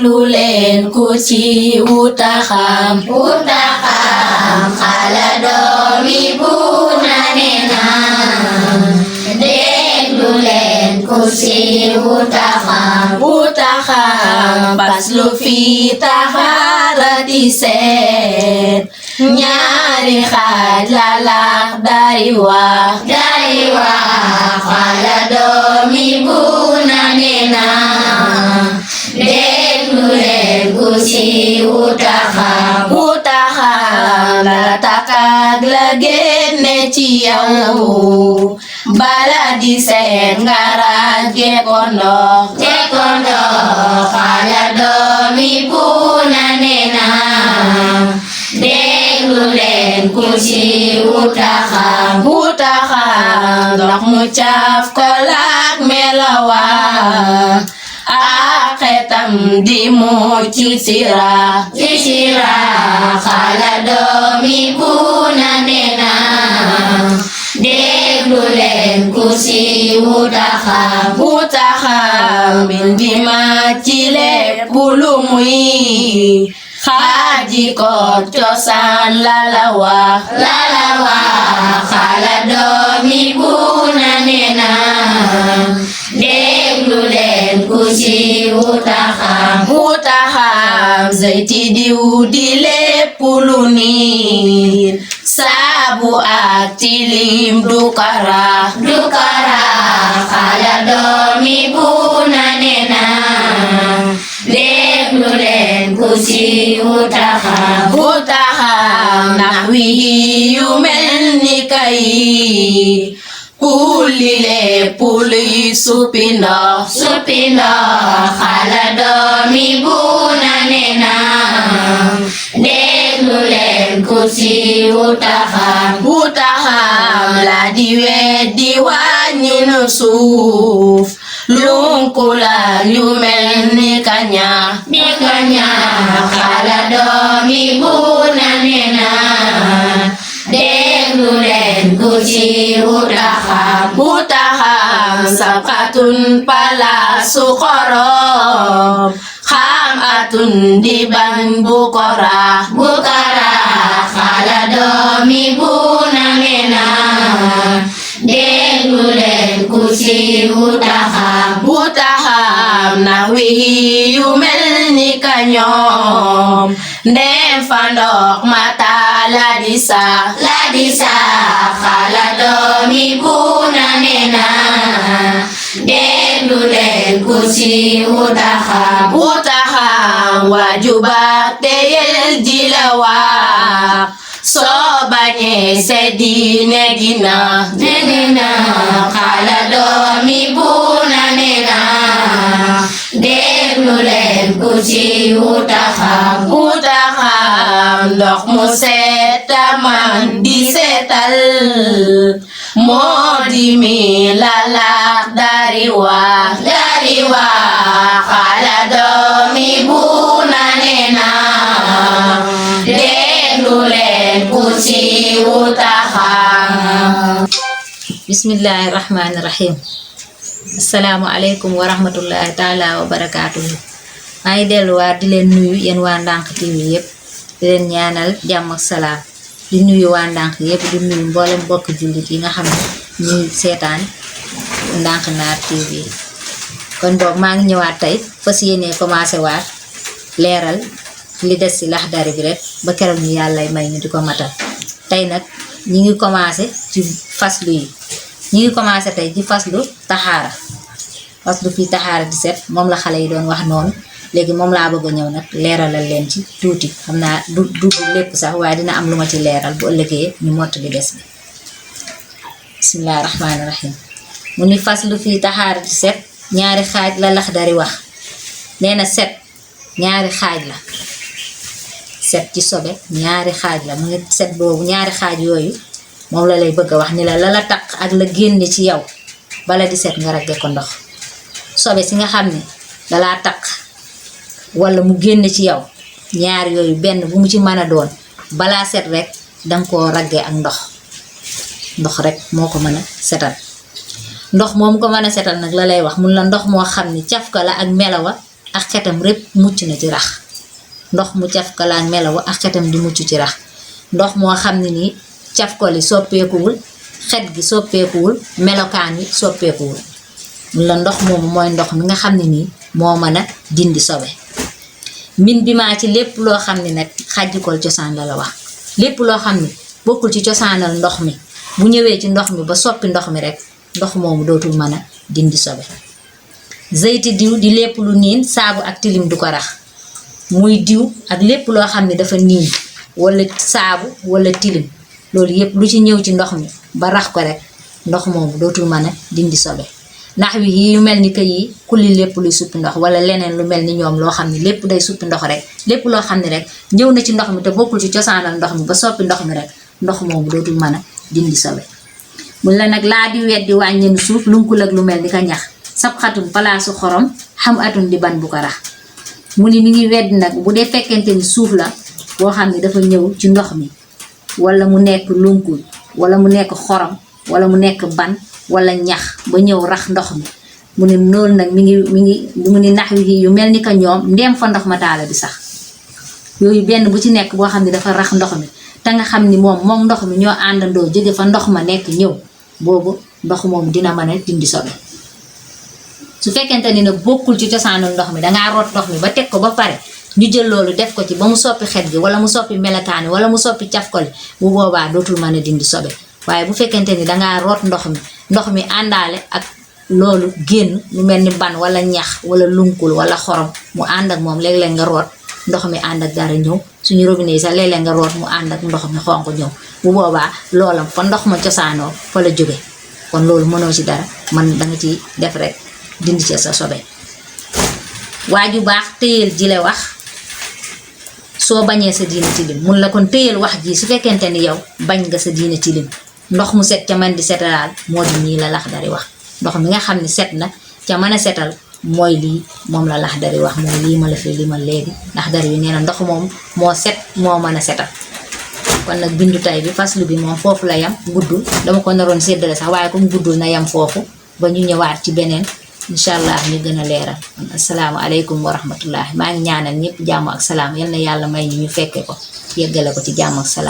déglu leen ku ci wuta xam xala doomi Buuna neena déglu leen ku ci wuta xam bas lu fi taxaara di seet ñaari xaaj la Laxdari wax xala doomi Buuna neena déglu leen ku ci wuta xam la takak la génne ci yow bala di seet ngaraaj gekondo xala doomi Buuna neena déglu leen ku ci wuta xam ndox mu caaf ko laak melawa ak xetam di mu ci sira xala doomi Buuna neena déglu leen ku ci wuta xam bindi ma ci lépp lu muy xaaji ko cosaan la wax xala doomi Buuna neena déglu leen ku ci wuta xam zayti diw di lépp lu nit saabu ak tilim du kara xala doomi Buuna neena déglu leen ku ci wuta xam ndax wi yu mel ni kayit puli lépp luy suppi ndox xala doomi Buuna neena déglu leen ku ci wuta xam la di weddi wàññi nu suuf lunkula yu mel ni kaña xala doomi Buuna neena déglu leen ku ci wuta xam sabxatun palaasu xorom xam atun di bañ bukara xala doomi Buuna neena déglu leen ku ci wuta xam ndax wi yu mel ni kañoom ndem fa ndox mata la di sax xala doomi Buuna neena déglu leen ku ci wuta xam wajuba teyel ji la wax soo bañee se diine dina xala doomi Buuna neena déglu leen ku ci wuta xam ndox mu seeta man di seetal moo di mi la Laxdari wax xala doomi Buuna neena déglu leen ku ci wuta xam bismillahi rahmani rahim assalaamu aleykum wa rahmatullahi taala wa barakaatuhu maa ngi delluwaat di leen nuyu yéen waa Ndank TV yépp di leen ñaanal jàmm ak salaam di nuyu waa Ndank yépp di nuyu mboolem bokk jullit yi nga xam ne ñuy seetaan Ndank Naar TV kon boog maa ngi ñëwaat tey fas yéene commencé waat leeral li des ci Laxdari bi rek ba keroog ñu yàlla may ñu di ko matal tey nag ñi ngi commencé ci faslu yi ñi ngi commencé tey ci faslu fii taxaara 17 moom la xale yi doon wax noonu léegi moom laa bëgg a ñëw nag leeralal leen ci tuuti xam naa du lépp sax waaye dina am lu ma ci leeral bu ëllëgee ñu mottali des bi bismillahi rahmaani rahim mu ni faslu fii taxaara 17 ñaari xaaj la Laxdari wax nee na set ñaari xaaj la set ci sobe ñaari xaaj la mu ngi set boobu ñaari xaaj yooyu moom la lay bëgg a wax ni la taq ak la génne ci yow bala di set nga ragge ko ndox sobe si nga xam ne dalaa taq wala mu génne ci yow ñaar yooyu benn bu mu ci mën a doon balaa set rek danga koo ragge ak ndox rek moo ko mën a setal ndox moom ko mën a setal nag la lay wax mun la ndox moo xam ni cafka la ak melawa ak xetam répp mucc na ci rax ndox mu cafkalaak melaw ak xetam di mucc ci rax ndox moo xam ne nii cafko li soppeekuwul xet gi soppeekuwul melokaan wi soppeekuwul mun la ndox moomu mooy ndox mi nga xam ne nii moo mën a dindi sobe min bi maa ci lépp loo xam ne nag xàjjikool cosaan la wax lépp loo xam ne bokkul ci cosaanal ndox mi bu ñëwee ci ndox mi ba soppi ndox mi rek ndox moomu dootul mën a dindi sobe zeyti diw di lépp lu niin saabu ak tilim du ko rax muy diw ak lépp loo xam ne dafa niin wala saabu wala tilim loolu yépp lu ci ñëw ci ndox mi ba rax ko rek ndox moomu dootul mën a dindi sobe ndax wi yi yu mel ni que yi kulli lépp luy suppi ndox wala leneen lu mel ni ñoom loo xam ne lépp day suppi ndox rek lépp loo xam ne rek ñëw na ci ndox mi te bokkul ci cosaanal ndox mi ba soppi ndox mi rek ndox moomu dootul mën a dindi sobe mun la nag laa di weddi wàññeen suuf lunkul ak lu mel ni ka ñax sab xatum palaasu xorom xam atum di ban bu ko rax mu ni mi ngi weddi nag bu dee fekkente ni suuf la boo xam ne dafa ñëw ci ndox mi wala mu nekk lunkul wala mu nekk xorom wala mu nekk ban wala ñax ba ñëw rax ndox mi mu ne loolu nag mi ngi mu ni nax wi yu mel ni ka ñoom ndeem fa ndox ma taala di sax yooyu benn bu ci nekk boo xam ne dafa rax ndox mi te nga xam ni moom ndox mi ñoo àndandoo jóge fa ndox ma nekk ñëw boobu ndox moom dina mën a dindi sobe su fekkente ni nag bokkul ci cosaanul ndox mi dangaa root ndox mi ba teg ko ba pare ñu jël loolu def ko ci ba mu soppi xet gi wala mu soppi melakaani wala mu soppi cafkoli bu boobaa dootul mën a dindi sobe waaye bu fekkente ni dangaa root ndox mi àndaale ak loolu génn lu mel ni ban wala ñax wala lunkul wala xorom mu ànd ak moom léeg-léeg nga root ndox mi ànd ak dara ñëw suñu robinet yi sax léeg-léeg nga root mu ànd ak ndox mi xonq ñëw bu boobaa loolam fa ndox ma cosaanoo fa la jóge kon loolu mënoo ci dara man danga ci def rek dindi ci sa sobe waa ju baax téyel ji la wax soo bañee sa diina tilim mun la kon téyel wax ji su fekkente ni yow bañ nga sa diina tilim ndox mu set ca man di setalaal moo di nii la Laxdari wax ndox mi nga xam ne set na ca mën a setal mooy lii moom la Laxdari wax mooy lii ma la fi limal léegi Laxdari bi nee na ndox moom moo set moo mën a setal kon nag bindu tay bi faslu bi moom foofu la yam guddul dama ko naroon séddale sax waaye comme guddul na yam foofu ba ñu ñëwaat ci beneen incha allah ñu gën a leeral kon asalaamaaleykum wa rahmatullahi maa ngi ñaanal ñëpp jàmm ak salaam yal na yàlla may ñu fekke ko yeggale ko ci jàmm ak salaam